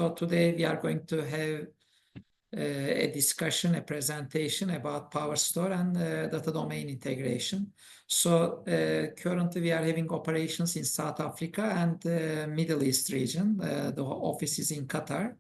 So today we are going to have a discussion, a presentation about PowerStore and data domain integration. So currently we are having operations in South Africa and Middle East region. The office is in Qatar.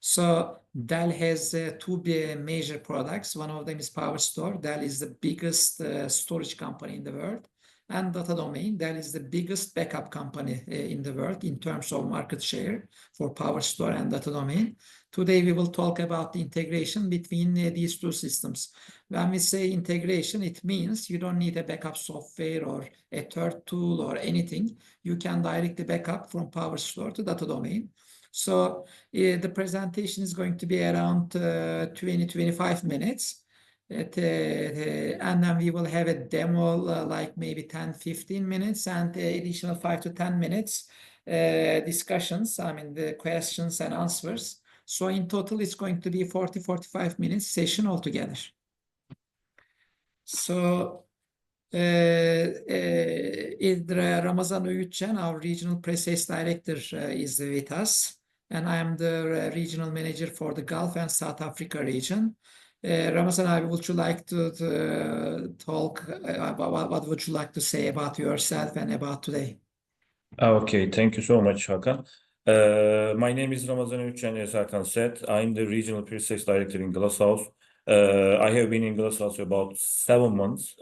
So Dell has two major products. One of them is PowerStore. Dell is the biggest storage company in the world. And DataDomain, that is the biggest backup company in the world in terms of market share for PowerStore and DataDomain. Today, we will talk about the integration between these two systems. When we say integration, it means you don't need a backup software or a third tool or anything. You can directly backup from PowerStore to DataDomain. So the presentation is going to be around 20-25 minutes. And then we will have a demo like maybe 10-15 minutes and additional 5 to 10 minutes discussions, the questions and answers. So in total, it's going to be 40-45 minutes session altogether. So Ramazan Ogutcen, our Regional Presales Director, is with us. And I am the Regional Manager for the Gulf and South Africa region. Ramazan, would you like to talk about what would you like to say about yourself and about today? Okay, thank you so much, Hakan. My name is Ramazan Ogutcen, as Hakan said. I'm the Regional Presales Director in GlassHouse. I have been in GlassHouse about 7 months.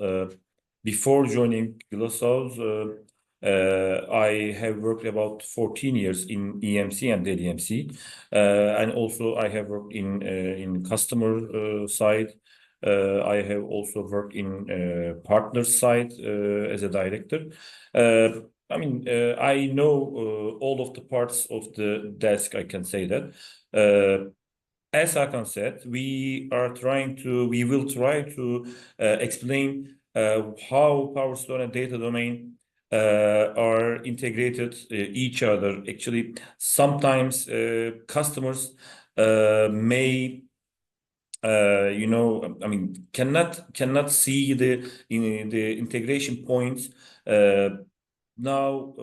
Before joining GlassHouse, I have worked about 14 years in EMC and DDMC, and also I have worked in customer side. I have also worked in partner side as a director. I know all of the parts of the desk, I can say that. As Hakan said, we will try to explain how PowerStore and DataDomain are integrated each other. Actually, sometimes customers may cannot see the integration points. Now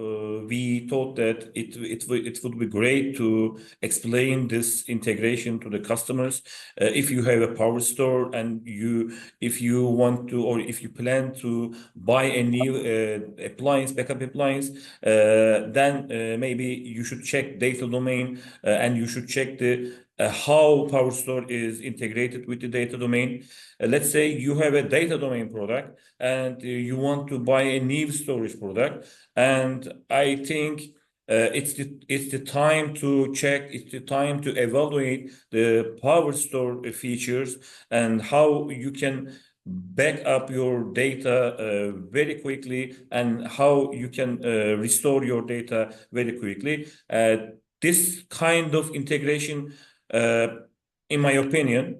we thought that it would be great to explain this integration to the customers. If you have a PowerStore and if you want to, or if you plan to buy a new backup appliance, then maybe you should check DataDomain and you should check how PowerStore is integrated with the DataDomain. Let's say you have a DataDomain product and you want to buy a new storage product, and I think it's the time to check, it's the time to evaluate the PowerStore features and how you can back up your data very quickly and how you can restore your data very quickly. This kind of integration, in my opinion,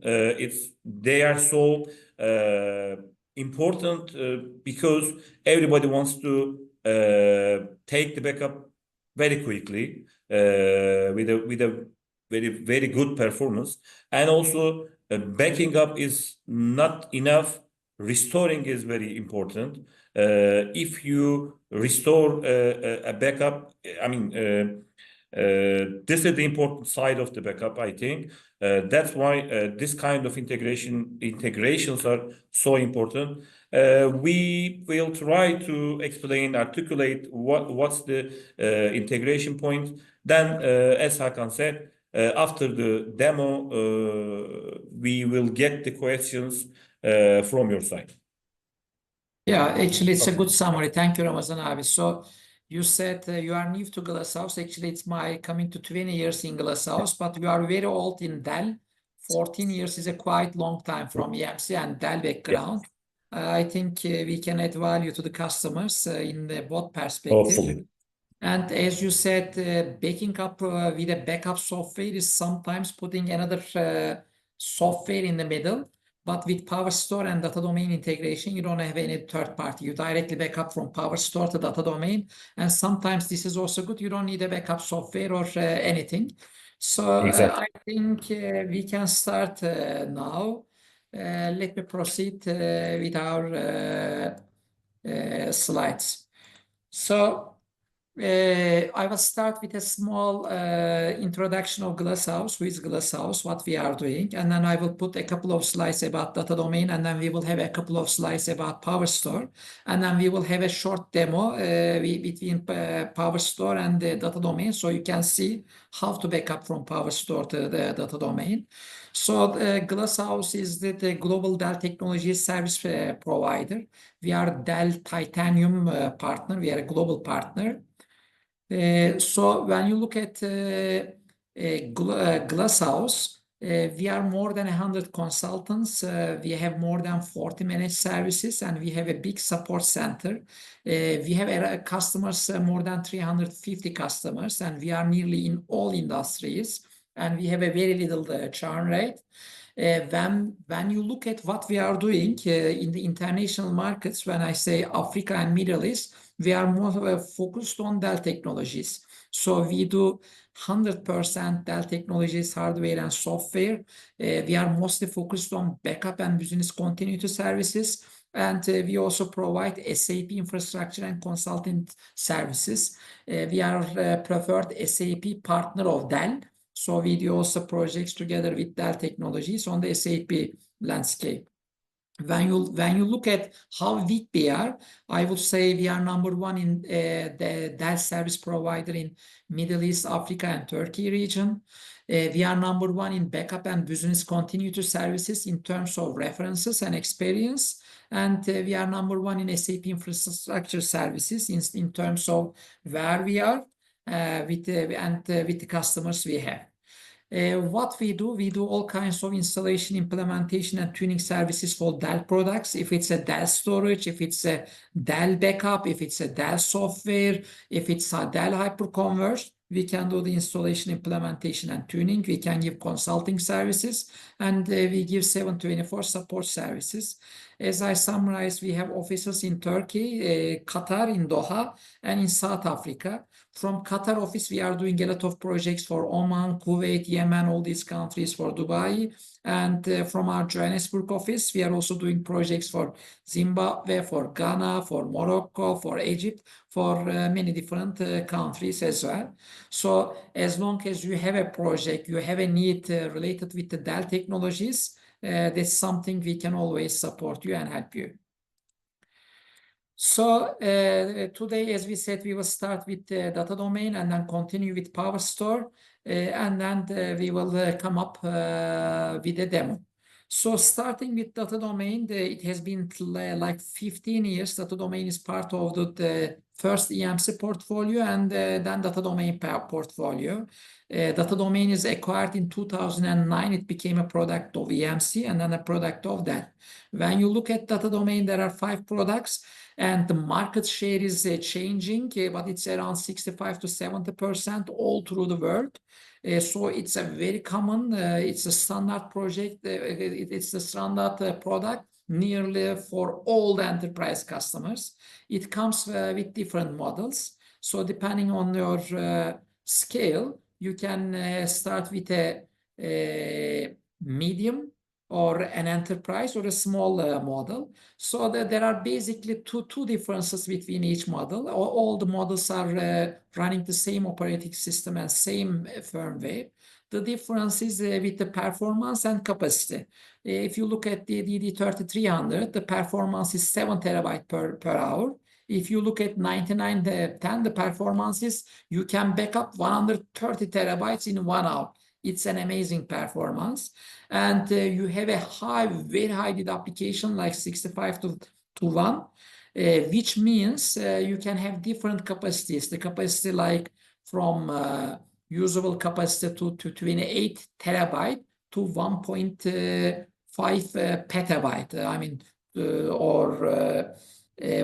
they are so important because everybody wants to take the backup very quickly with a very good performance, and also backing up is not enough. Restoring is very important. If you restore a backup, this is the important side of the backup, I think. That's why this kind of integrations are so important. We will try to articulate what's the integration point. Then, as Hakan said, after the demo, we will get the questions from your side. Yeah, actually, it's a good summary. Thank you, Ramazan abi. So you said you are new to GlassHouse. Actually, it's my coming to 20 years in GlassHouse, but you are very old in Dell. 14 years is a quite long time from EMC and Dell background. I think we can add value to the customers in both perspectives. Hopefully. And as you said, backing up with a backup software is sometimes putting another software in the middle. But with PowerStore and DataDomain integration, you don't have any third party. You directly back up from PowerStore to DataDomain. And sometimes this is also good. You don't need a backup software or anything. So exactly. I think we can start now. Let me proceed with our slides. So I will start with a small introduction of GlassHouse, who is GlassHouse, what we are doing, and then I will put a couple of slides about DataDomain, and then we will have a couple of slides about PowerStore, and then we will have a short demo between PowerStore and the DataDomain, so you can see how to back up from PowerStore to the DataDomain. So GlassHouse is the global Dell Technologies service provider. We are Dell Titanium partner. We are a global partner. So when you look at GlassHouse, we are more than 100 consultants. We have more than 40 managed services, and we have a big support center. We have customers, more than 350 customers, and we are nearly in all industries, and we have a very little churn rate. When you look at what we are doing in the international markets, when I say Africa and Middle East, we are more focused on Dell Technologies. So we do 100% Dell Technologies hardware and software. We are mostly focused on backup and business continuity services. And we also provide SAP infrastructure and consulting services. We are preferred SAP partner of Dell. So we do also projects together with Dell Technologies on the SAP landscape. When you look at how big we are, I would say we are number one in the Dell service provider in Middle East, Africa, and Turkey region. We are number one in backup and business continuity services in terms of references and experience. And we are number one in SAP infrastructure services in terms of where we are with the customers we have. What we do all kinds of installation, implementation, and tuning services for Dell products. If it's a Dell storage, if it's a Dell backup, if it's a Dell software, if it's a Dell hyperconverged, we can do the installation, implementation, and tuning. We can give consulting services, and we give 7/24 support services. As I summarized, we have offices in Turkey, Qatar, in Doha, and in South Africa. From Qatar office, we are doing a lot of projects for Oman, Kuwait, Yemen, all these countries, for Dubai. And from our Johannesburg office, we are also doing projects for Zimbabwe, for Ghana, for Morocco, for Egypt, for many different countries as well. So as long as you have a project, you have a need related with the Dell Technologies, that's something we can always support you and help you. So today, as we said, we will start with the DataDomain and then continue with PowerStore, and then we will come up with a demo. So starting with DataDomain, it has been like 15 years. DataDomain is part of the first EMC portfolio and then DataDomain portfolio. DataDomain is acquired in 2009. It became a product of EMC and then a product of that. When you look at DataDomain, there are 5 products. And the market share is changing, but it's around 65 to 70% all through the world. So it's a very common, it's a standard project, it's a standard product nearly for all the enterprise customers. It comes with different models. So depending on your scale, you can start with a medium or an enterprise or a small model. So there are basically two differences between each model. All the models are running the same operating system and same firmware. The difference is with the performance and capacity. If you look at the DD3300, the performance is 7 terabytes per hour. If you look at 9910, the performance is you can back up 130 terabytes in 1 hour. It's an amazing performance. And you have a very high did application like 65 to 1, which means you can have different capacities. The capacity like from usable capacity to 28 terabyte to 1.5 petabyte. I mean, or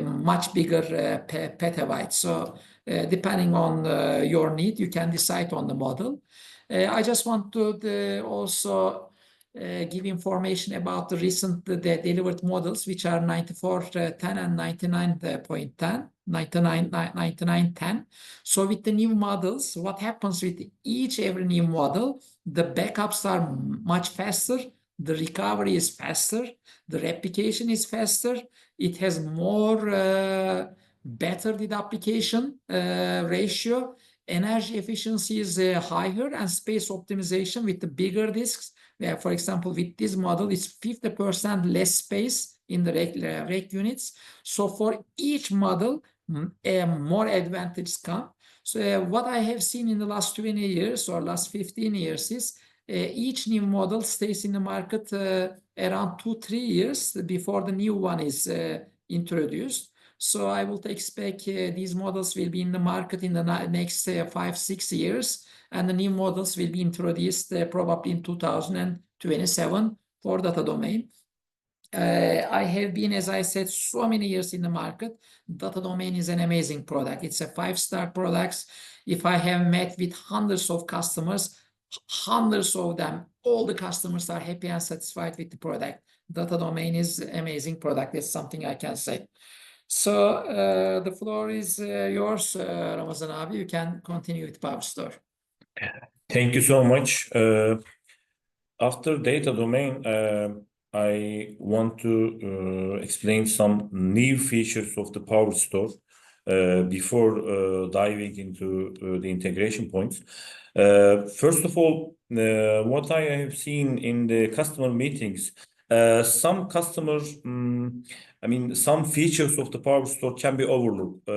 much bigger petabyte. So depending on your need, you can decide on the model. I just want to also give information about the recent delivered models, which are 9410 and 99.10, 9910. So with the new models, what happens with every new model, the backups are much faster, the recovery is faster, the replication is faster, it has more better the application ratio, energy efficiency is higher, and space optimization with the bigger disks. Where, for example, with this model, it's 50% less space in the rack units. So for each model, more advantages come. So what I have seen in the last 20 years or last 15 years is each new model stays in the market around 2-3 years before the new one is introduced. So I would expect these models will be in the market in the next 5-6 years, and the new models will be introduced probably in 2027 for DataDomain. I have been, as I said, so many years in the market. DataDomain is an amazing product. It's a 5-star product. If I have met with hundreds of customers, hundreds of them, all the customers are happy and satisfied with the product. DataDomain is an amazing product. That's something I can say. So the floor is yours, Ramazan abi. You can continue with PowerStore. Thank you so much. After DataDomain, I want to explain some new features of the PowerStore before diving into the integration points. First of all, what I have seen in the customer meetings, some customers, I mean, some features of the PowerStore can be overlooked.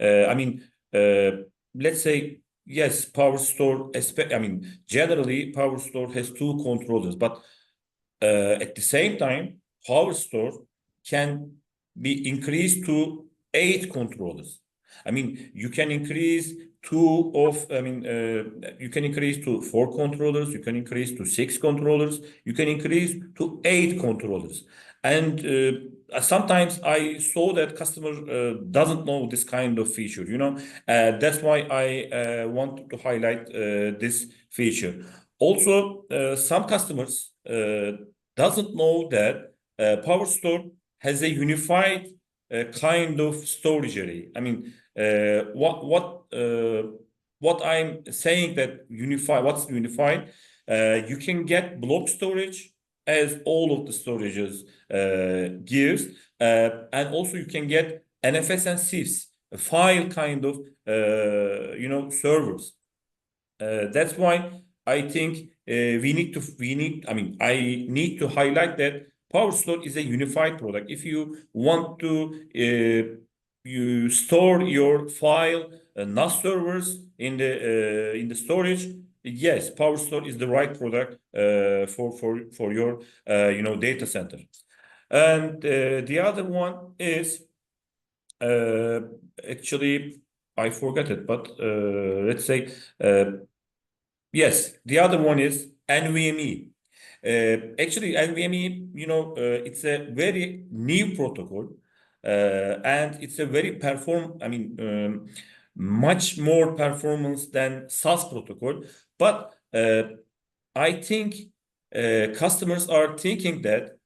I mean, let's say, yes, PowerStore, I mean, generally, PowerStore has 2 controllers, but at the same time, PowerStore can be increased to 8 controllers. I mean, you can increase you can increase to 4 controllers, you can increase to 6 controllers, you can increase to 8 controllers. And sometimes I saw that customer doesn't know this kind of feature, you know. That's why I wanted to highlight this feature. Also, some customers doesn't know that PowerStore has a unified kind of storage array. I mean, what I'm saying that what's unified? You can get block storage as all of the storages gives, and also you can get NFS and CIFS, a file kind of servers. That's why I think I need to highlight that PowerStore is a unified product. If you want to you store your file NAS servers in the storage, yes, PowerStore is the right product for your data center. And the other one is actually I forgot it, but let's say yes, the other one is NVMe. Actually, NVMe, it's a very new protocol, and it's a very much more performance than SAS protocol. But I think customers are thinking that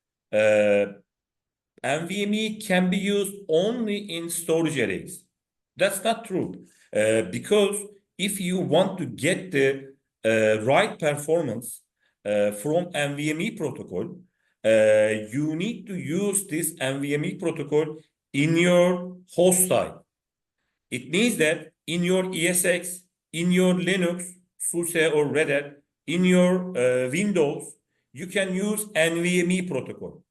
NVMe can be used only in storage arrays. That's not true, because if you want to get the right performance from NVMe protocol, you need to use this NVMe protocol in your host side. It means that in your ESX, in your Linux, SUSE or Red Hat, in your Windows, you can use NVMe protocol.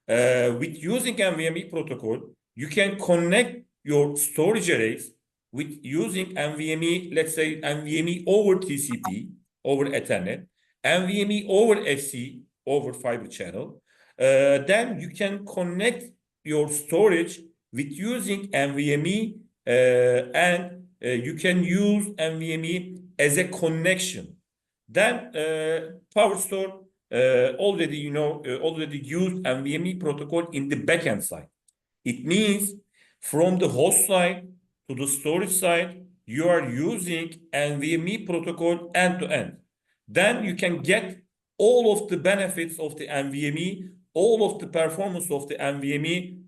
With using NVMe protocol, you can connect your storage arrays with using NVMe, let's say NVMe over TCP, over Ethernet, NVMe over FC, over fiber channel. Then you can connect your storage with using NVMe, and you can use NVMe as a connection. Then PowerStore already used NVMe protocol in the backend side. It means from the host side to the storage side, you are using NVMe protocol end to end. Then you can get all of the benefits of the NVMe, all of the performance of the NVMe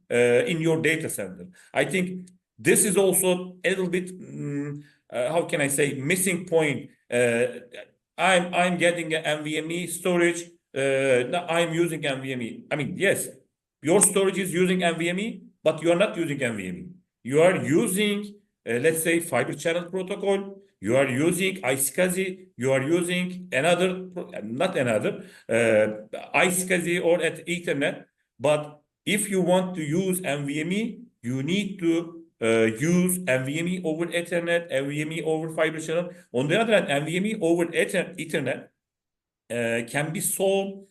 in your data center. I think this is also a little bit, how can I say, missing point. I'm getting an NVMe storage. I'm using NVMe. I mean, yes, your storage is using NVMe, but you are not using NVMe. you are using, let's say, fiber channel protocol, you are using iSCSI, you are using not another, iSCSI or at Ethernet. But if you want to use NVMe, you need to use NVMe over Ethernet, NVMe over fiber channel. On the other hand, NVMe over Ethernet can be so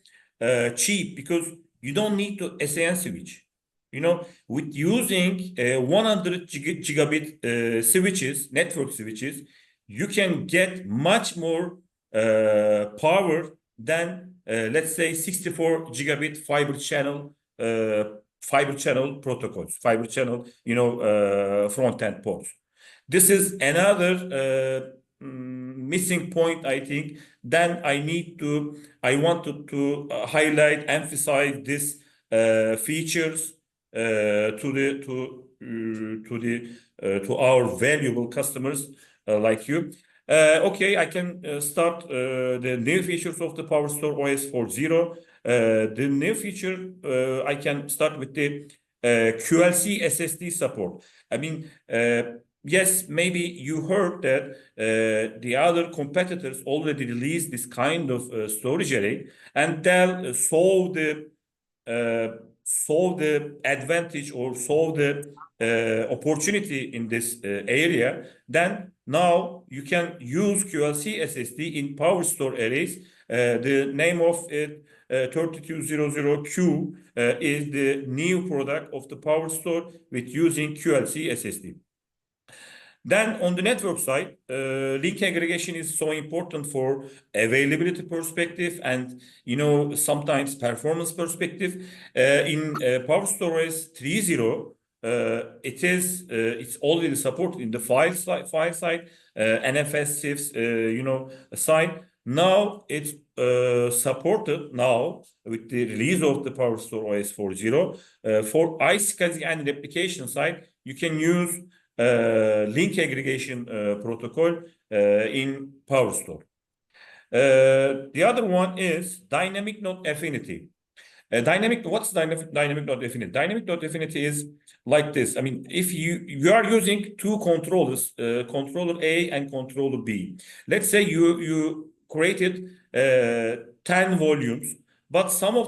cheap because you don't need to SAN switch. You know, with using 100 gigabit switches, network switches, you can get much more power than let's say 64 gigabit fiber channel protocols, fiber channel, front end ports. This is another missing point, I think. Then I wanted to highlight, emphasize this features to our valuable customers like you. Okay, I can start the new features of the PowerStore OS 4.0. The new feature, I can start with the QLC SSD support. I mean, yes, maybe you heard that the other competitors already released this kind of storage array, and they'll solve the advantage or solve the opportunity in this area. Then now you can use QLC SSD in PowerStore arrays. The name of it 3200Q is the new product of the PowerStore with using QLC SSD. Then on the network side, link aggregation is so important for availability perspective and sometimes performance perspective. In PowerStore OS 3.0, it's already supported in the file side, NFS, CIFS, side. Now it's supported now with the release of the PowerStore OS 4.0 for iSCSI and replication side. You can use link aggregation protocol in PowerStore. The other one is dynamic node affinity. What's dynamic node affinity? Dynamic node affinity is like this. I mean, if you are using two controllers, controller A and controller B. Let's say you created 10 volumes, but 5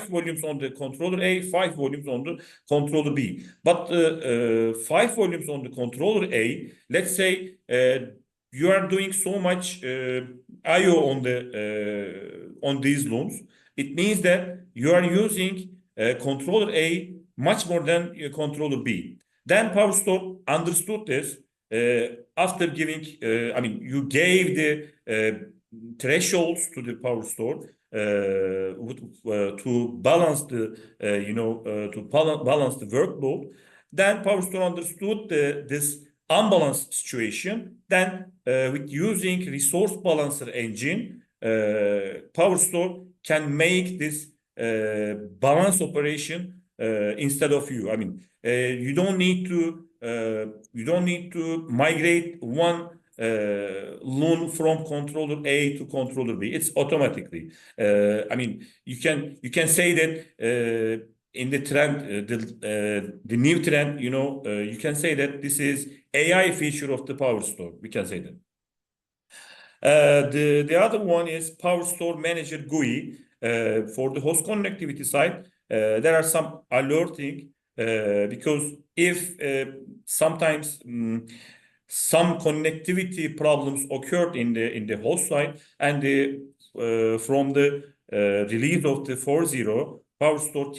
volumes on the controller A, 5 volumes on the controller B. But 5 volumes on the controller A, let's say you are doing so much I/O on these looms. It means that you are using controller A much more than controller B. Then PowerStore understood this after giving, you gave the thresholds to the PowerStore to balance the workload. Then PowerStore understood this unbalanced situation. Then with using resource balancer engine, PowerStore can make this balance operation instead of you. I mean, you don't need to migrate one loon from controller A to controller B. It's automatically. You can say that in the trend, the new trend, you can say that this is AI feature of the PowerStore. We can say that. The other one is PowerStore Manager GUI. For the host connectivity side, there are some alerting because if sometimes some connectivity problems occurred in the host side, and from the release of the 4.0, PowerStore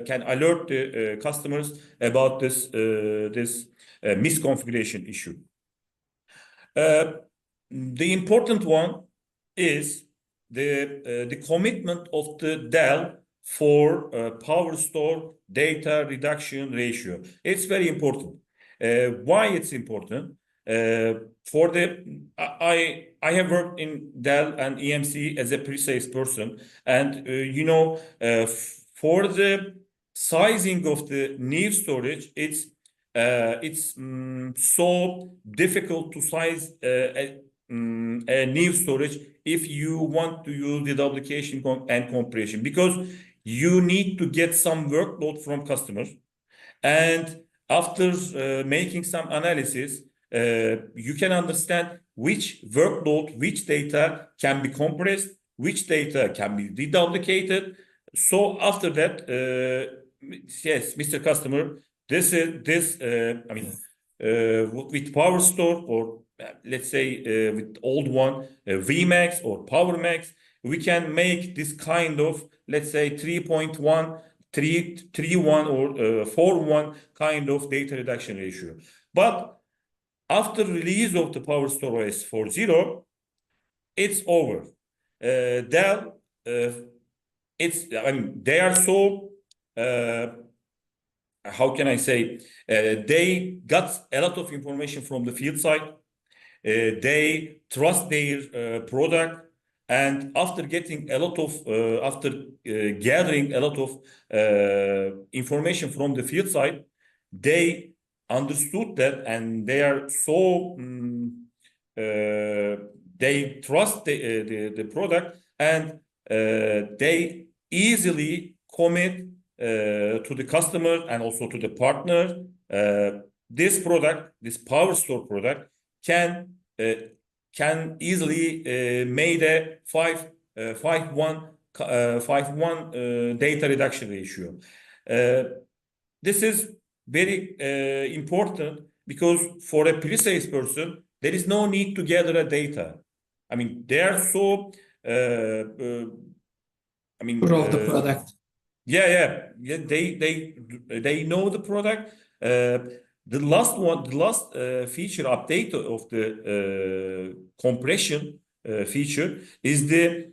can alert the customers about this misconfiguration issue. The important one is the commitment of the Dell for PowerStore data reduction ratio. It's very important. Why it's important? I have worked in Dell and EMC as a pre-sales person, and for the sizing of the new storage, it's so difficult to size a new storage if you want to use the duplication and compression, because you need to get some workload from customers. And after making some analysis, you can understand which workload, which data can be compressed, which data can be reduplicated. So after that, yes, Mr. Customer, this with PowerStore, or let's say with old one, Vmax or PowerMax, we can make this kind of, let's say, 3.1, 3.1 or 4.1 kind of data reduction ratio. But after release of the PowerStore OS 4.0, it's over. Dell, they are so, how can I say, they got a lot of information from the field side. They trust their product. And after getting a lot of, gathering a lot of information from the field side, they understood that, and they are so they trust the product, and they easily commit to the customer and also to the partner. This product, this PowerStore product, can easily made a 5.1 data reduction ratio. This is very important, because for a pre-sales person, there is no need to gather a data. They are so Grow the product. Yeah. They know the product. The last feature update of the compression feature is the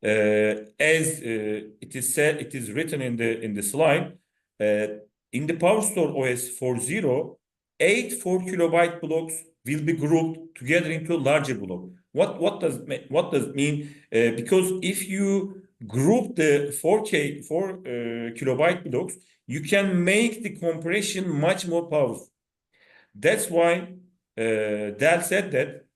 as it is said, it is written in the slide, in the PowerStore OS 4.0, 8 4KB blocks will be grouped together into a larger block. What does it mean? Because if you group the 4 kilobyte blocks, you can make the compression much more powerful. That's why Dell said that,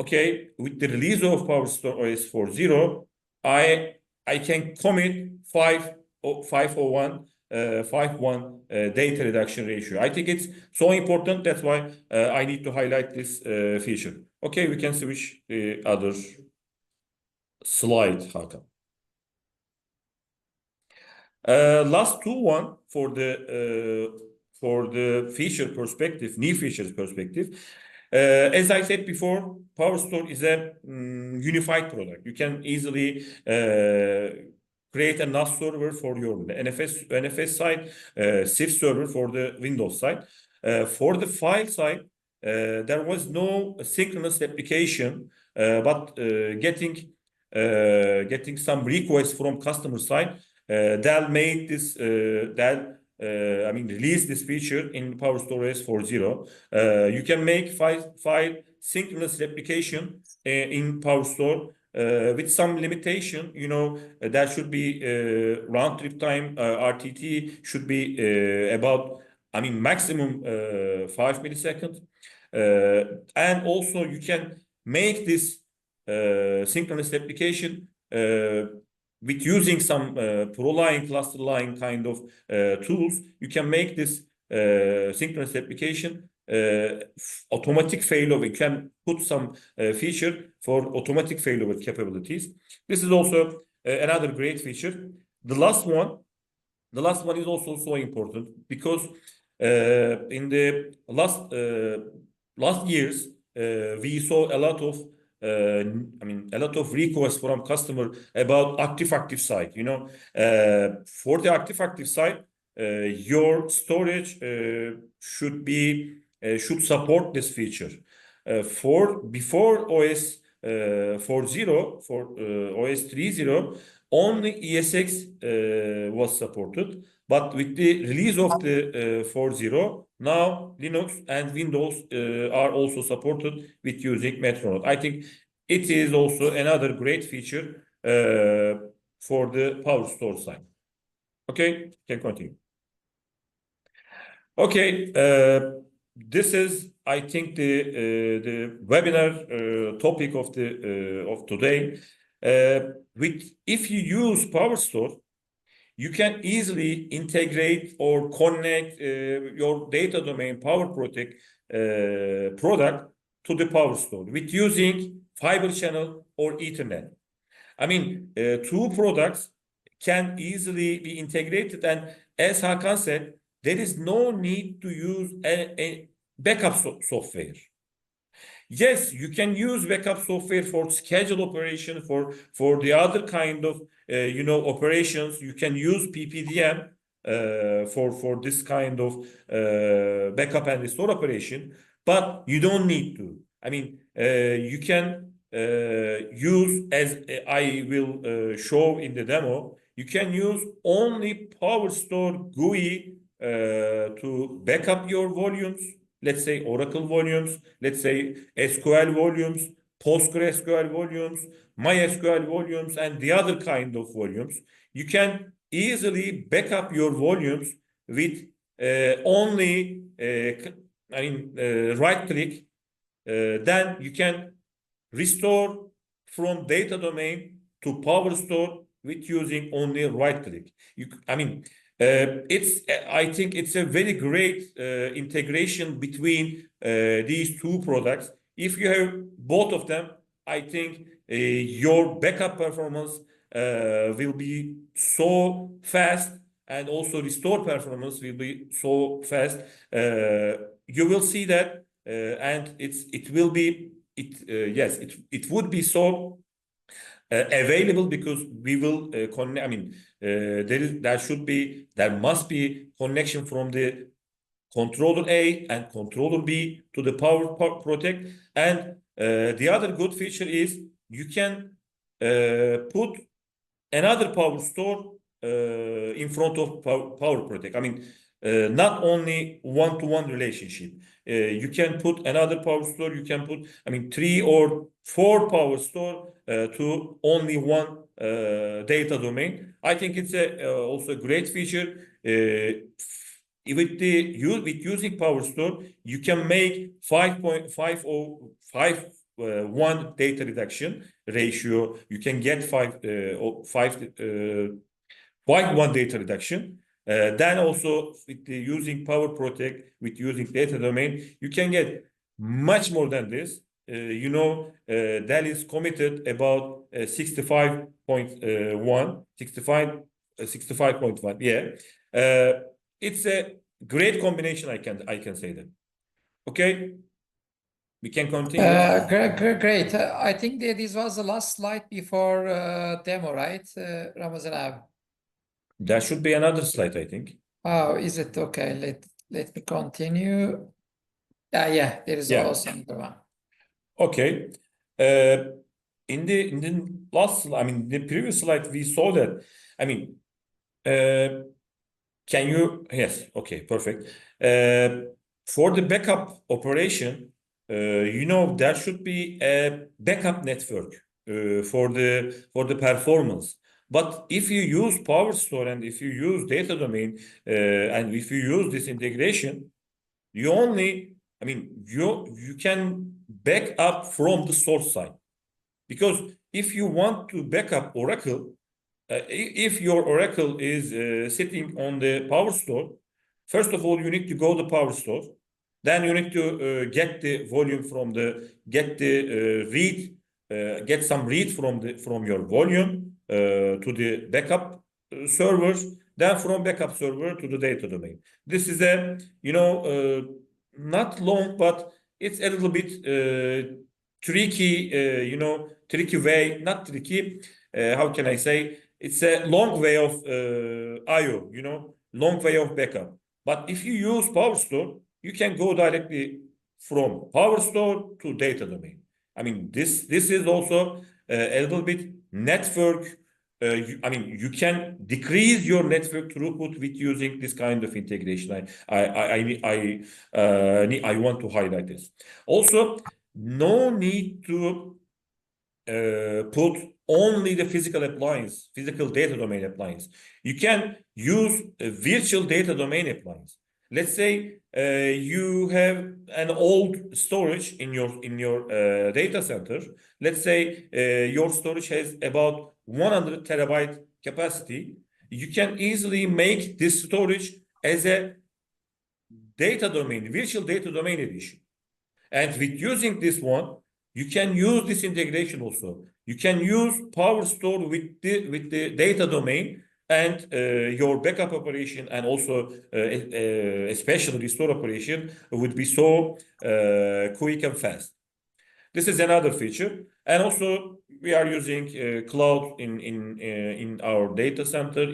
okay, with the release of PowerStore OS 4.0, I can commit 5.1 data reduction ratio. I think it's so important. That's why I need to highlight this feature. Okay, we can switch the other slide, Hakan. Last one for the feature perspective, new features perspective. As I said before, PowerStore is a unified product. You can easily create a NAS server for your NFS side, CIF server for the Windows side. For the file side, there was no synchronous application, but getting some requests from customer side, Dell made this. Release this feature in PowerStore OS 4.0. You can make file synchronous replication in PowerStore with some limitation. There should be round trip time, RTT should be about, maximum 5 milliseconds. And also you can make this synchronous replication with using some ProLine, cluster line kind of tools. You can make this synchronous application automatic failover. You can put some feature for automatic failover capabilities. This is also another great feature. The last one is also so important, because in the last years we saw a lot of requests from customer about active side. For the active side, your storage should support this feature. Before OS 4.0, for OS 3.0, only ESX was supported. But with the release of the 4.0, now Linux and Windows are also supported with using Metronote. I think it is also another great feature for the PowerStore side. Okay, can continue. Okay, this is, I think, the webinar topic of today. If you use PowerStore, you can easily integrate or connect your data domain PowerProtect product to the PowerStore with using fiber channel or Ethernet. I mean, two products can easily be integrated, and as Hakan said, there is no need to use a backup software. Yes, you can use backup software for schedule operation, for the other kind of operations. You can use PPDM for this kind of backup and restore operation, but you don't need to. I mean, you can use, as I will show in the demo, you can use only PowerStore GUI to backup your volumes. Let's say Oracle volumes, let's say SQL volumes, PostgreSQL volumes, MySQL volumes, and the other kind of volumes. You can easily backup your volumes with only, right click. Then you can restore from data domain to PowerStore with using only right click. I think it's a very great integration between these two products. If you have both of them, I think your backup performance will be so fast, and also restore performance will be so fast. You will see that, and it would be so available, because we will connect. I mean, there must be connection from the controller A and controller B to the PowerProtect. And the other good feature is you can put another PowerStore in front of PowerProtect. I mean, not only one-to-one relationship. You can put another PowerStore. You can put, 3 or 4 PowerStore to only one data domain. I think it's also a great feature. With using PowerStore, you can make 5.501 data reduction ratio. You can get 5.1 data reduction. Then also with using PowerProtect, with using data domain, you can get much more than this. Dell is committed about 65.1. Yeah. It's a great combination. I can say that. Okay. We can continue. Great. I think that this was the last slide before demo, right, Ramazan? There should be another slide, I think. Oh, is it? Okay. Let me continue. Yeah, there is also another one. Okay. In the last, the previous slide, we saw that. Can you? Yes. Okay. Perfect. For the backup operation, there should be a backup network for the performance. But if you use PowerStore and if you use data domain and if you use this integration, you can back up from the source side. Because if you want to back up Oracle, if your Oracle is sitting on the PowerStore, first of all, you need to go to PowerStore. Then you need to get the volume get some read from your volume to the backup servers. Then from backup server to the data domain. This is a not long, but it's a little bit tricky. Tricky way. Not tricky. How can I say? It's a long way of IO. Long way of backup. But if you use PowerStore, you can go directly from PowerStore to data domain. This is also a little bit network. You can decrease your network throughput with using this kind of integration. I want to highlight this. Also, no need to put only the physical data domain appliance. You can use a virtual data domain appliance. Let's say you have an old storage in your data center. Let's say your storage has about 100 terabyte capacity. you can easily make this storage as a data domain, virtual data domain edition. And with using this one, you can use this integration also. You can use PowerStore with the data domain and your backup operation, and also especially restore operation would be so quick and fast. This is another feature, and also we are using cloud in our data center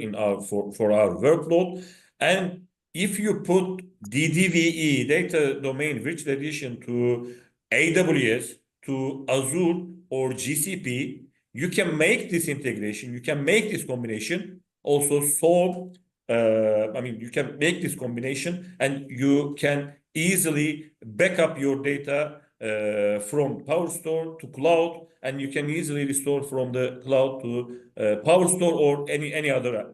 for our workload. And if you put DDVE, Data Domain Virtual Edition, to AWS, to Azure or GCP, you can make this integration, you can make this combination also solve. You can make this combination and you can easily back up your data from PowerStore to cloud, and you can easily restore from the cloud to PowerStore or any other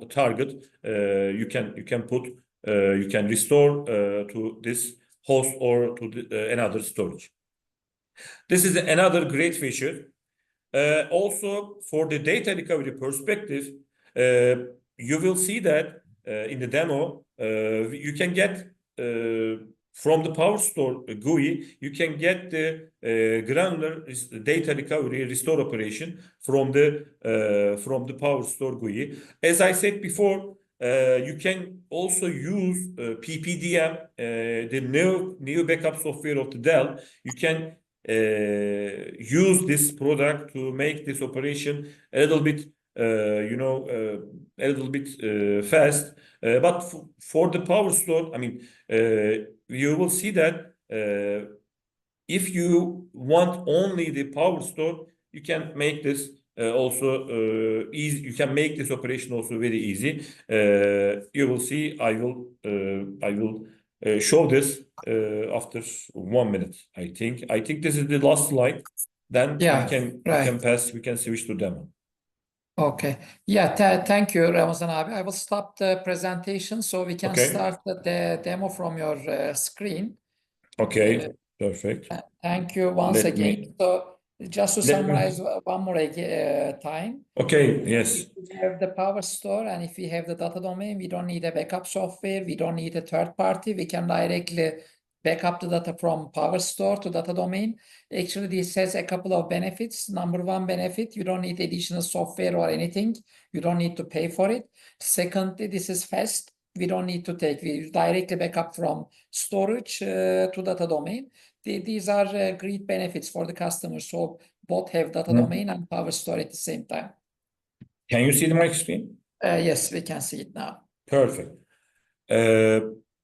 target. You can restore to this host or to another storage. This is another great feature. Also, for the data recovery perspective, you will see that in the demo, you can get from the PowerStore GUI, you can get the granular data recovery restore operation from the PowerStore GUI. As I said before, you can also use PPDM, the new backup software of the Dell. You can use this product to make this operation a little bit fast. But for the PowerStore, you will see that if you want only the PowerStore, you can make this also easy. You can make this operation also very easy. You will see. I will show this after 1 minute. I think this is the last slide. Then Yeah, we can pass. We can switch to demo. Okay. Yeah, thank you, Ramazan abi. I will stop the presentation so we can start the demo from your screen. Okay, perfect. Thank you once again. So just to summarize one more time. Okay, yes. If we have the PowerStore and if we have the data domain, we don't need a backup software. We don't need a third party. We can directly back up the data from PowerStore to data domain. Actually, this has a couple of benefits. Number one benefit, you don't need additional software or anything. You don't need to pay for it. Secondly, this is fast. We don't need to we directly back up from storage to data domain. These are great benefits for the customers. So both have data domain and PowerStore at the same time. Can you see my screen? Yes, we can see it now. Perfect.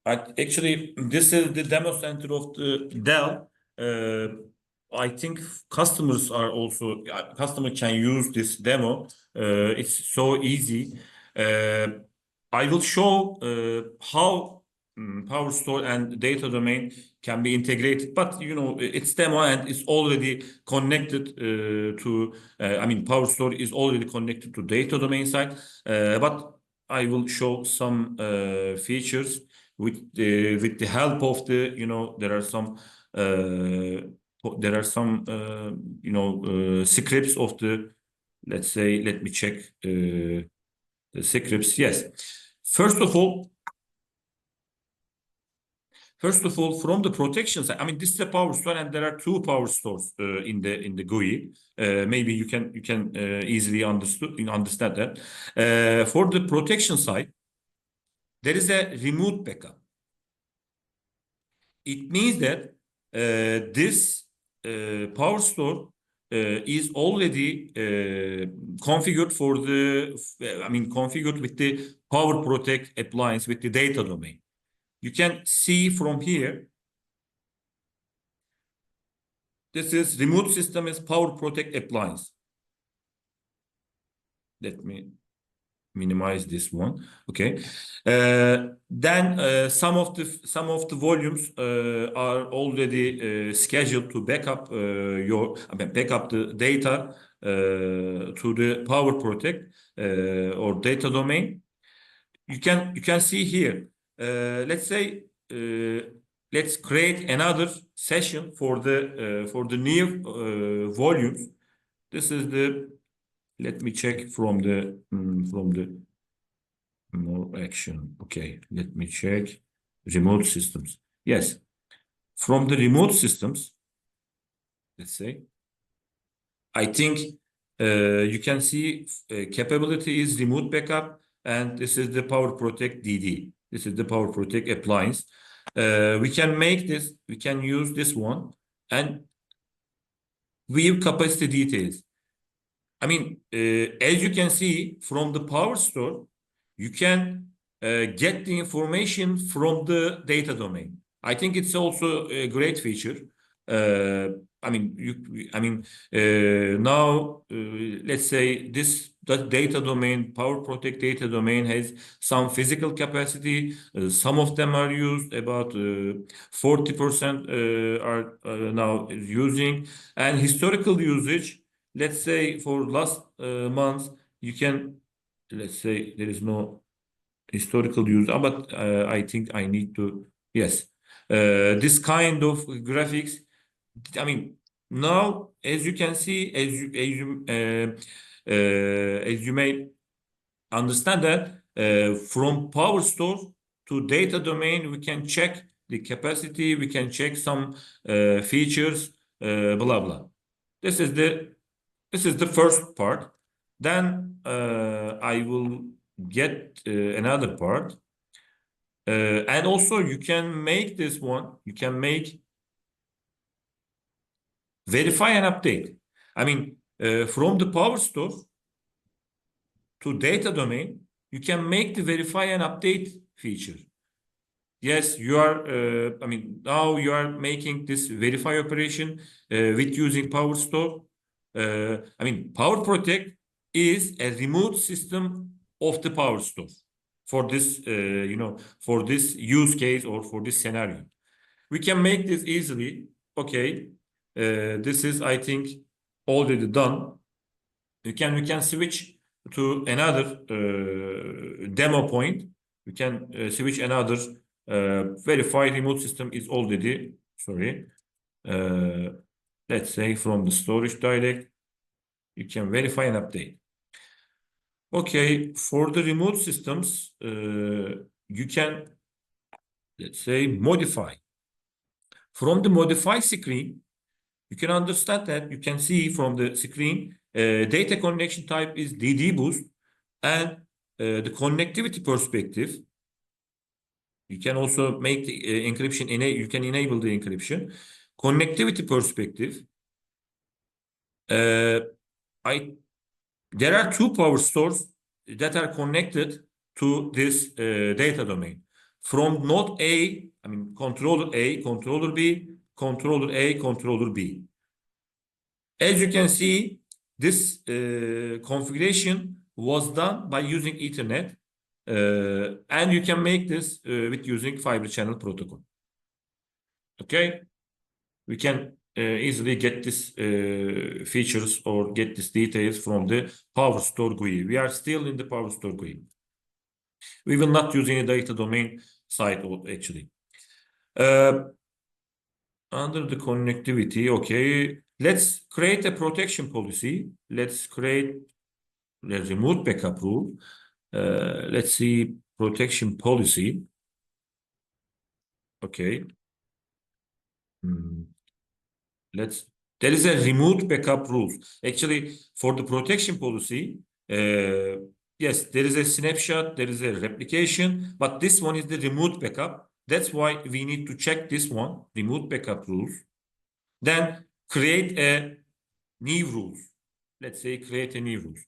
Actually, this is the demo center of the Dell. I think customers can use this demo. It's so easy. I will show how PowerStore and data domain can be integrated, but it's demo and it's already connected to. PowerStore is already connected to data domain side, but I will show some features with the help of the there are some scripts of the, let's say, let me check the scripts. Yes, first of all, from the protection side, this is a PowerStore, and there are two PowerStores in the GUI. Maybe you can easily understand that. For the protection side, there is a remote backup. It means that this PowerStore is already configured configured with the PowerProtect appliance with the data domain. You can see from here, this is remote system is PowerProtect appliance. Let me minimize this one. Okay. Then some of the volumes are already scheduled to backup backup the data to the PowerProtect or data domain. You can see here. Let's say let's create another session for the new volumes. This is the, let me check from the more action. Okay, let me check remote systems. Yes, from the remote systems, let's say, I think you can see capability is remote backup, and this is the PowerProtect DD. This is the PowerProtect appliance. We can make this, we can use this one and view capacity details. I mean, as you can see from the PowerStore, you can get the information from the data domain. I think it's also a great feature. I mean, now let's say the data domain, PowerProtect data domain has some physical capacity. Some of them are used, about 40% are now using, and historical usage. Let's say for last month, you can, let's say there is no historical use, but I think I need to, yes. This kind of graphics, I mean, now, as you can see, as you may understand that from PowerStore to data domain, we can check the capacity, we can check some features, blah, blah. This is the first part. Then I will get another part. And also you can make this one, you can make verify and update. I mean, from the PowerStore to data domain, you can make the verify and update feature. Yes, you are, I mean, now you are making this verify operation with using PowerStore. I mean, PowerProtect is a remote system of the PowerStore for this, for this use case or for this scenario. We can make this easily. Okay, this is, I think, already done. We can switch to another demo point. We can switch another verify remote system is already, sorry. Let's say from the storage direct, you can verify and update. Okay, for the remote systems, you can, let's say, modify. From the modify screen, you can understand that you can see from the screen, data connection type is DD boost, and the connectivity perspective, you can also make the encryption, you can enable the encryption. Connectivity perspective, there are two PowerStores that are connected to this data domain. From node A, I mean controller A, controller B, controller A, controller B. As you can see, this configuration was done by using Ethernet, and you can make this with using fiber channel protocol. Okay, we can easily get this features or get these details from the PowerStore GUI. We are still in the PowerStore GUI. We will not use any data domain site actually. Under the connectivity, okay, let's create a protection policy. Let's create the remote backup rule. Let's see protection policy. Okay. There is a remote backup rules. Actually, for the protection policy, yes, there is a snapshot, there is a replication, but this one is the remote backup. That's why we need to check this one, remote backup rules. Then create a new rules. Let's say create a new rules.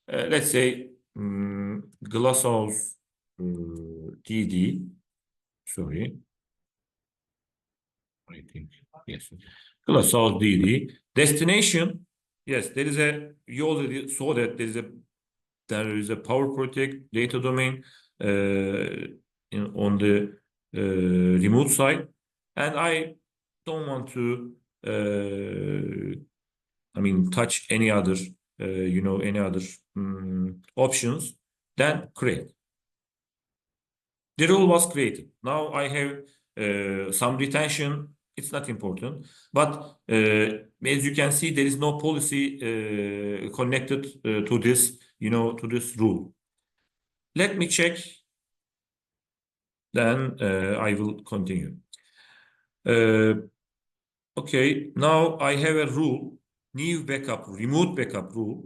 Let's say GlassHouse DD. Sorry. I think, yes. GlassHouse DD. Destination. Yes, there is a, you already saw that there is a PowerProtect data domain on the remote side. And I don't want to, I mean, touch any other, any other options, then create. The rule was created. Now I have some retention It's not important. But as you can see, there is no policy connected to this, to this rule. Let me check. Then I will continue. Okay, now I have a rule, new backup, remote backup rule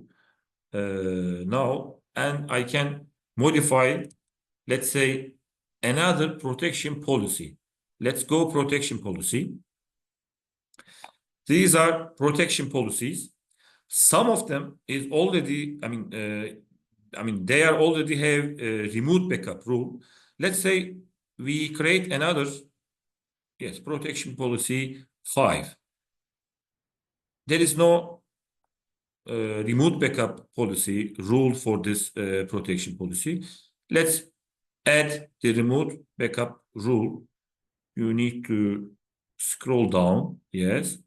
now, and I can modify, let's say, another protection policy. Let's go protection policy. These are protection policies. Some of them is already, they are already have a remote backup rule. Let's say we create another, yes, protection policy 5. There is no remote backup policy rule for this protection policy. Let's add the remote backup rule. You need to scroll down. Yes.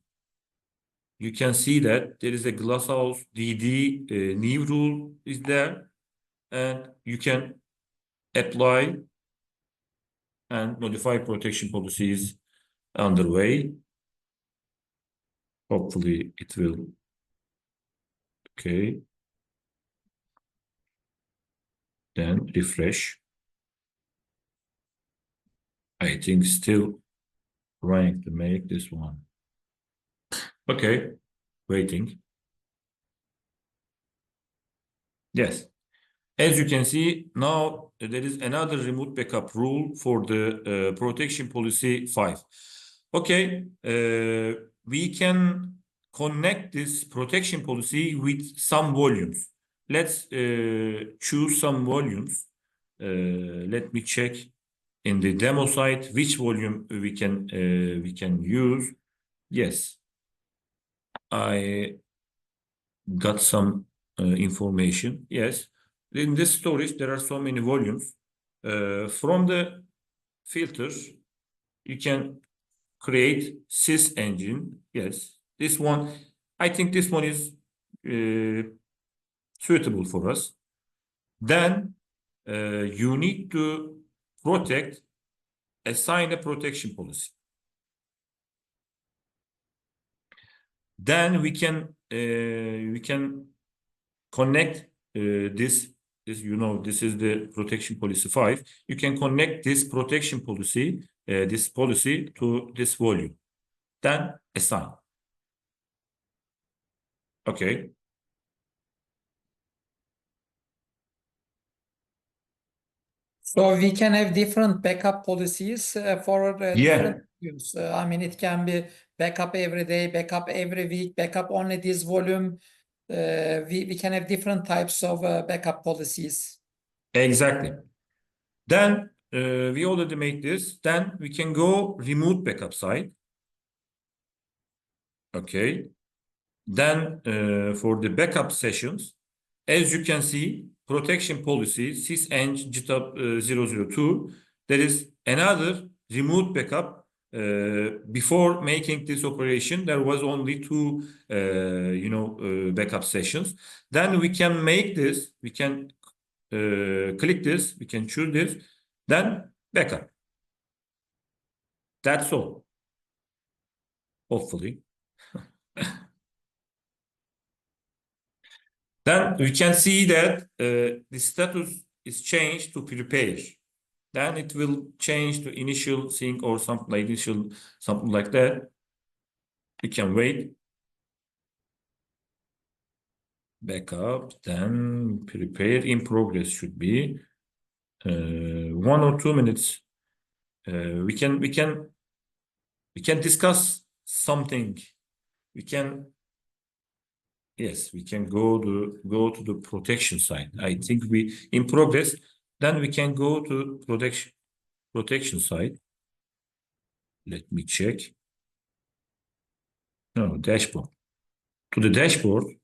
You can see that there is a GlassHouse DD new rule is there, and you can apply and modify protection policies underway. Hopefully it will. Okay. Then refresh. I think still trying to make this one. Okay, waiting. Yes. As you can see, now there is another remote backup rule for the protection policy 5. Okay, we can connect this protection policy with some volumes. Let's choose some volumes. Let me check in the demo site which volume we can use. Yes, I got some information. Yes, in this storage there are so many volumes. From the filters, you can create sys engine. Yes, this one, I think this one is suitable for us. Then you need to assign a protection policy. Then we can connect this is the protection policy 5. You can connect this protection policy, this policy to this volume. Then assign. Okay. So we can have different backup policies for different volumes. It can be backup every day, backup every week, backup only this volume. We can have different types of backup policies. Exactly. Then we already made this. Then we can go remote backup side. Okay. Then for the backup sessions, as you can see, protection policy syseng GitHub 002. There is another remote backup. Before making this operation, there was only 2 backup sessions. Then we can make this. We can click this. We can choose this. Then backup. That's all. Hopefully. Then we can see that the status is changed to prepare. Then it will change to initial sync or something like that. We can wait. Backup, then prepare in progress should be 1 or 2 minutes. We can discuss something. We can go to the protection side. I think we in progress. Then we can go to protection side. Let me check. No, dashboard. To the dashboard.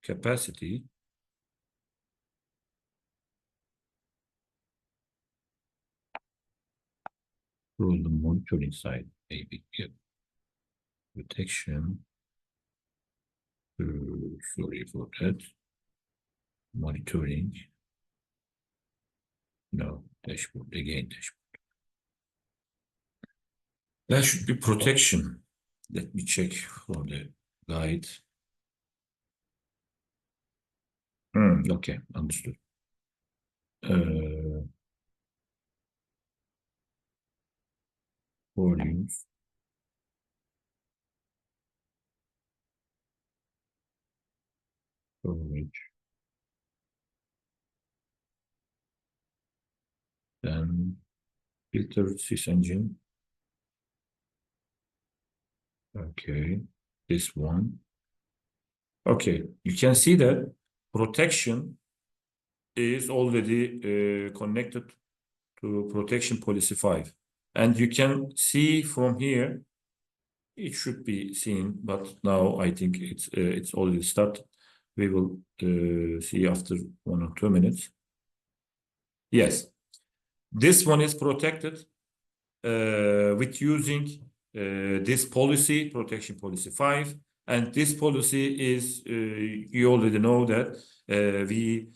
Capacity. From the monitoring side, maybe. Yeah. Protection. Sorry for that. Monitoring. No, dashboard. Again, dashboard. There should be protection. Let me check for the guide. Okay, understood. Volumes. Storage. Then filter sysengine. Okay, this one. Okay, you can see that protection is already connected to protection policy 5. And you can see from here, it should be seen, but now I think it's already started. We will see after 1 or 2 minutes. Yes, this one is protected with using this policy, protection policy 5. And this policy is, you already know that we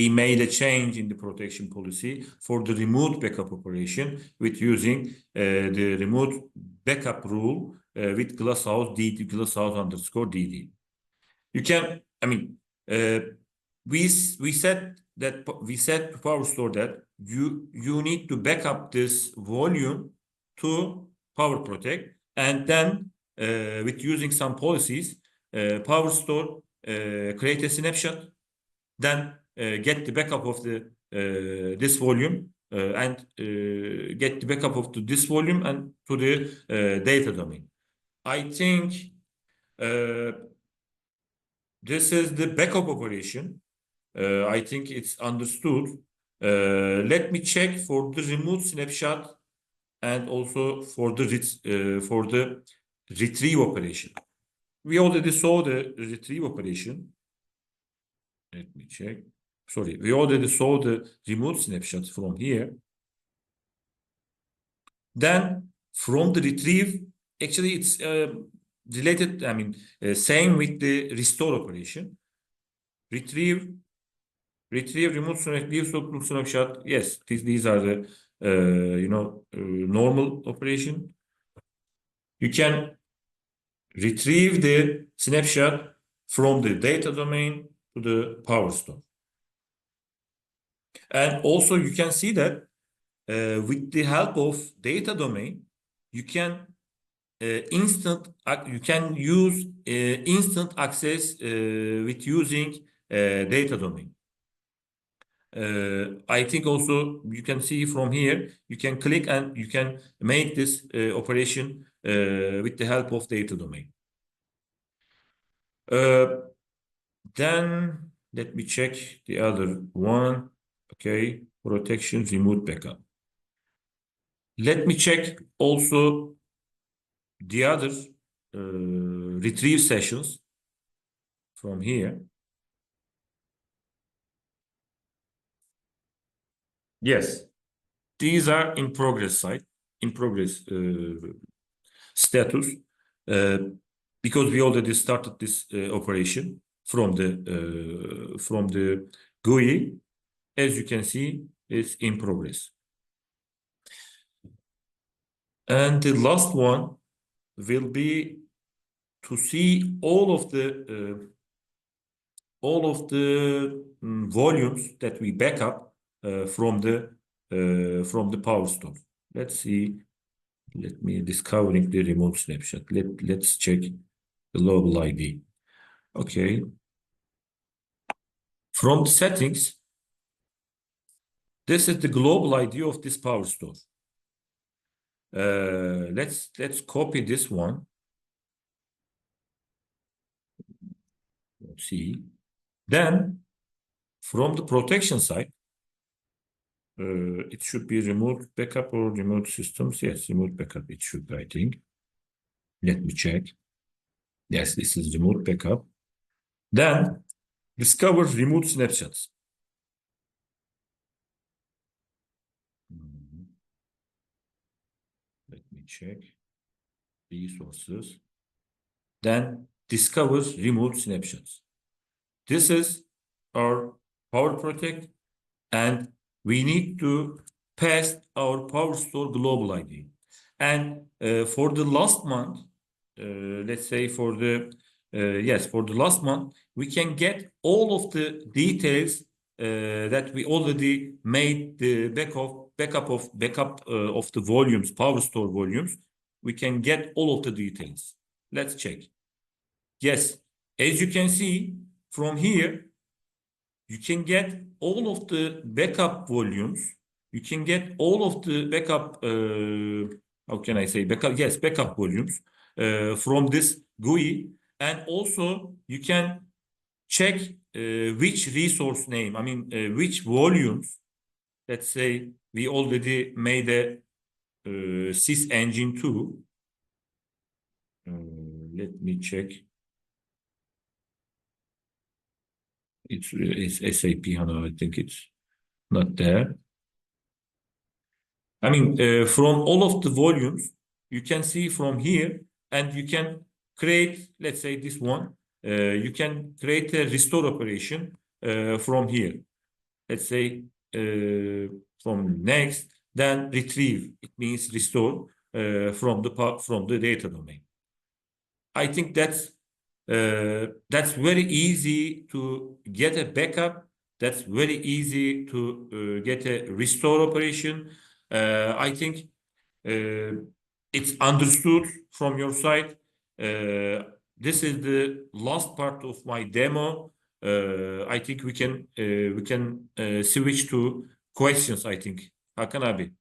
made a change in the protection policy for the remote backup operation with using the remote backup rule with GlassHouse DD, GlassHouse_DD. You can, I mean, we said to PowerStore that you need to back up this volume to PowerProtect, and then with using some policies, PowerStore create a snapshot, then get the backup of the this volume and get the backup of this volume and to the data domain. I think this is the backup operation. I think it's understood. Let me check for the remote snapshot and also for the retrieve operation. We already saw the retrieve operation. Let me check. Sorry, we already saw the remote snapshots from here. Then from the retrieve, actually it's related, I mean, same with the restore operation. Retrieve, remote snapshot. Yes, these are the, normal operation. You can retrieve the snapshot from the data domain to the PowerStore. And also you can see that with the help of data domain, you can use instant access with using data domain. I think also you can see from here, you can click and you can make this operation with the help of data domain. Then let me check the other one. Okay, protection remote backup. Let me check also the other retrieve sessions from here. Yes, these are in progress site, in progress status, because we already started this operation from the GUI. As you can see, it's in progress. And the last one will be to see all of the volumes that we back up from the PowerStore. Let's see. Let me discovering the remote snapshot. Let's check the global ID. Okay. From the settings, this is the global ID of this PowerStore. Let's copy this one. Let's see. Then from the protection side, it should be remote backup or remote systems. Yes, remote backup. It should be, I think. Let me check. Yes, this is remote backup. Then discover remote snapshots. Let me check resources. Then discover remote snapshots. This is our PowerProtect, and we need to passed our PowerStore global ID. And for the last month, let's say for the last month, we can get all of the details that we already made the backup of the volumes, PowerStore volumes. We can get all of the details. Let's check. Yes, as you can see from here, you can get all of the backup volumes. You can get all of the backup, how can I say backup? Yes, backup volumes from this GUI. And also you can check which resource name, which volumes. Let's say we already made a sys engine 2. Let me check. It's SAP HANA, I think it's not there. From all of the volumes, you can see from here, and you can create, let's say this one, you can create a restore operation from here. Let's say from next, then retrieve, it means restore from the data domain. I think that's very easy to get a backup. That's very easy to get a restore operation. I think it's understood from your side. This is the last part of my demo. I think we can switch to questions, I think. Hakan abi.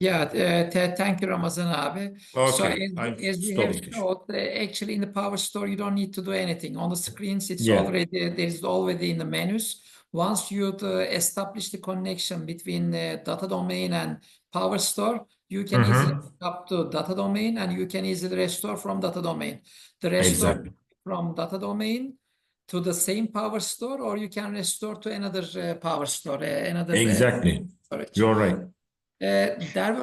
Yeah, thank you, Ramazan abi. So Okay, I'm as we have stopping. showed, actually in the PowerStore, you don't need to do anything. On the screens, it's Yeah. there's already in the menus. Once you establish the connection between data domain and PowerStore, you can easily pick up to data domain, and you can easily restore from data domain. The restore Exactly. from data domain to the same PowerStore, or you can restore to another PowerStore, another Exactly. storage. You're right. There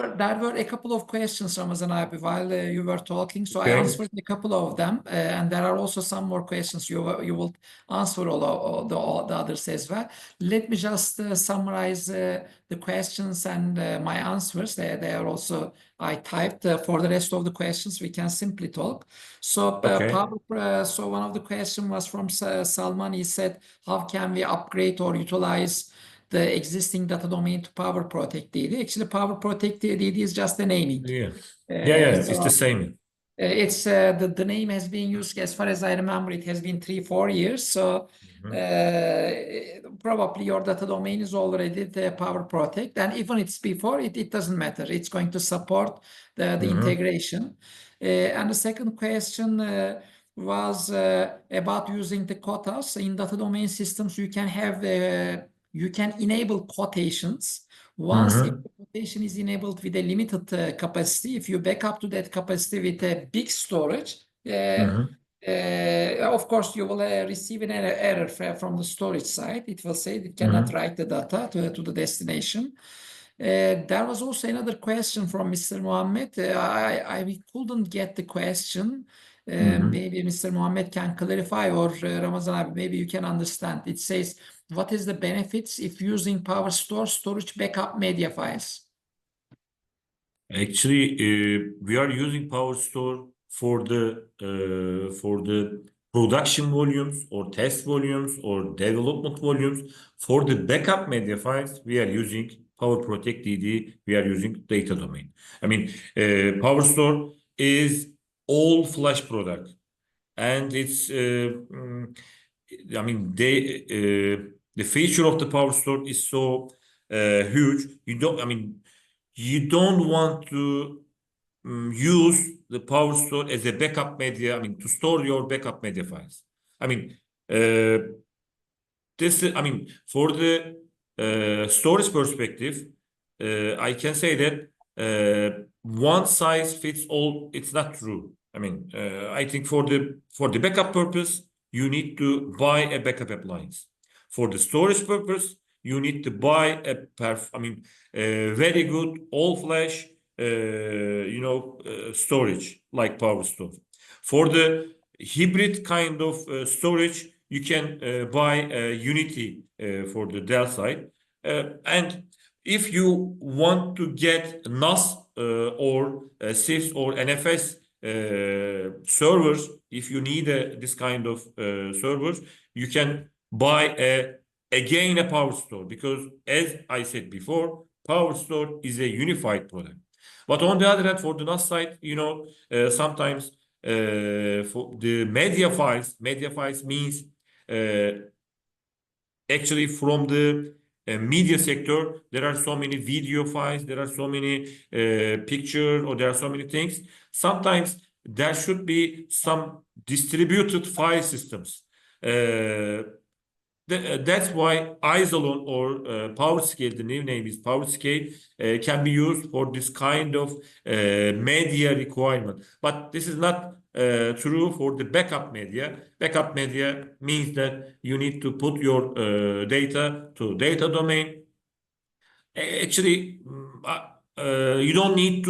were a couple of questions, Ramazan abi, while you were talking. So I Okay. answered a couple of them, and there are also some more questions. You will answer all the others as well. Let me just summarize the questions and my answers. They are also I typed. For the rest of the questions, we can simply talk. So Okay. so one of the questions was from Salman. He said, "How can we upgrade or utilize the existing data domain to PowerProtect DD?" Actually, PowerProtect DD is just a naming. Yeah. It's the same. It's the name has been used, as far as I remember, it has been 3-4 years. So probably your data domain is already the PowerProtect, and even it's before it doesn't matter. It's going to support the integration. And the second question was about using the quotas in data domain systems. You can have you can enable quotations. Once if the quotation is enabled with a limited capacity, if you back up to that capacity with a big storage, of course, you will receive an error from the storage side. It will say it cannot write the data to the destination. There was also another question from Mr. Mohammed. I couldn't get the question. Maybe Mr. Mohammed can clarify, or Ramazan, maybe you can understand. It says, what is the benefits if using PowerStore storage backup media files? Actually, we are using PowerStore for the production volumes or test volumes or development volumes. For the backup media files, we are using PowerProtect DD. We are using data domain. PowerStore is all flash product, and it's the feature of the PowerStore is so huge. You don't want to use the PowerStore as a backup media. To store your backup media files. For the storage perspective, I can say that one size fits all. It's not true. I think for the backup purpose, you need to buy a backup appliance. For the storage purpose, you need to buy a very good all flash storage like PowerStore. For the hybrid kind of storage, you can buy Unity for the Dell side. And if you want to get NAS or CIFS or NFS servers, if you need this kind of servers, you can buy again a PowerStore, because as I said before, PowerStore is a unified product. But on the other hand, for the NAS side, sometimes for the media files means actually from the media sector, there are so many video files, there are so many pictures, or there are so many things. Sometimes there should be some distributed file systems. That's why Isilon or PowerScale, the new name is PowerScale, can be used for this kind of media requirement. But this is not true for the backup media. Backup media means that you need to put your data to data domain. Actually, you don't need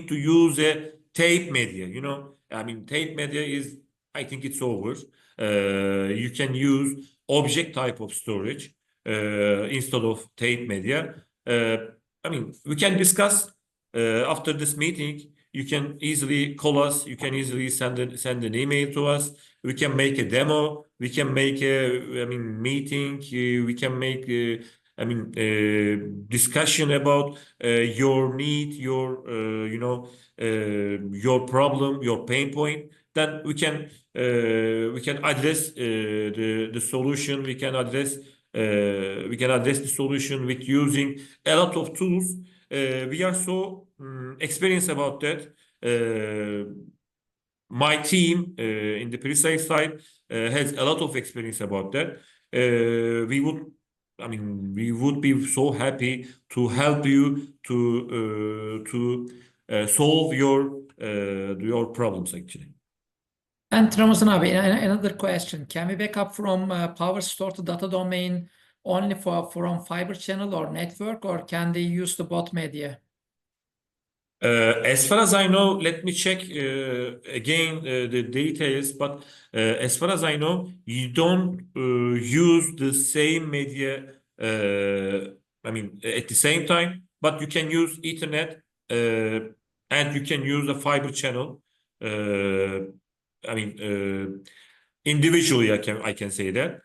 to use a tape media. I mean, tape media is, I think it's over. You can use object type of storage instead of tape media. I mean, we can discuss after this meeting. You can easily call us. You can easily send an email to us. We can make a demo. We can make a meeting. We can make discussion about your need, your problem, your pain point. Then we can address the solution. We can address the solution with using a lot of tools. We are so experienced about that. My team in the pre-sales side has a lot of experience about that. We would be so happy to help you to solve your problems actually. And Ramazan abi, another question. Can we back up from PowerStore to DataDomain only from fiber channel or network, or can they use the both media? As far as I know, let me check again the details, but as far as I know, you don't use the same media at the same time, but you can use Ethernet and you can use a fiber channel. Individually, I can say that.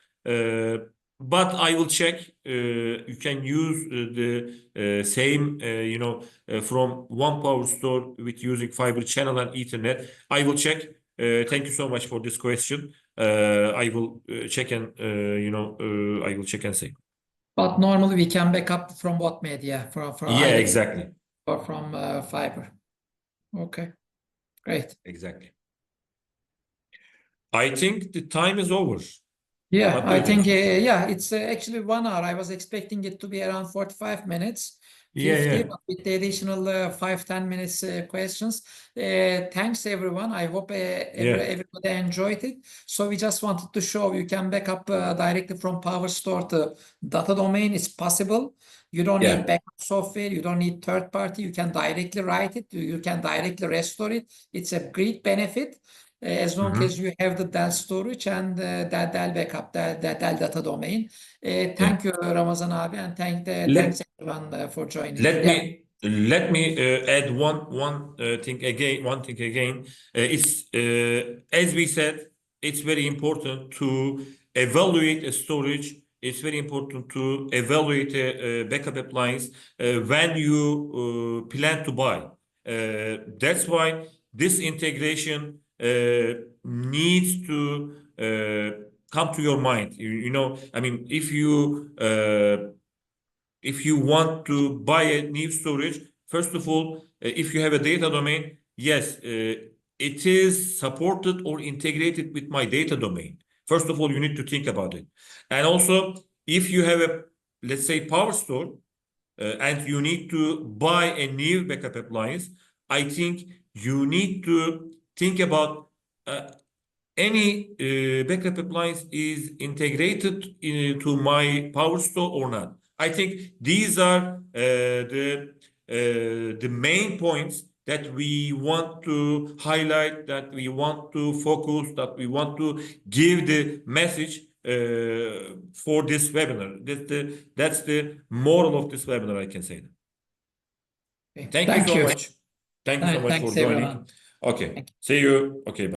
But I will check. You can use the same, from one PowerStore with using fiber channel and Ethernet. I will check. Thank you so much for this question. I will check and I will check and say. But normally we can back up from what media? From Yeah, exactly. Or from fiber. Okay, great. Exactly. I think the time is over. Yeah, I think it's actually 1 hour. I was expecting it to be around 45 minutes. 50, but with the additional 5-10 minutes questions. Thanks everyone. I hope everybody enjoyed it. So we just wanted to show you can back up directly from PowerStore to DataDomain. It's possible. You don't need backup software. You don't need third party. You can directly write it. You can directly restore it. It's a great benefit. As long as you have the Dell storage and that Dell backup, that Dell DataDomain. Thank you, Ramazan abi, and thanks everyone for joining. Let me add one thing again. It's as we said, it's very important to evaluate a storage. It's very important to evaluate a backup appliance when you plan to buy. That's why this integration needs to come to your mind. If you want to buy a new storage, first of all, if you have a data domain, yes, it is supported or integrated with my data domain. First of all, you need to think about it. And also, if you have let's say, PowerStore, and you need to buy a new backup appliance, I think you need to think about any backup appliance is integrated into my PowerStore or not. I think these are the main points that we want to highlight, that we want to focus, that we want to give the message for this webinar. That's the moral of this webinar, I can say. Okay. Thank you so much. Thank you so much Thanks, for joining. everyone. Okay. See you. Okay. Bye.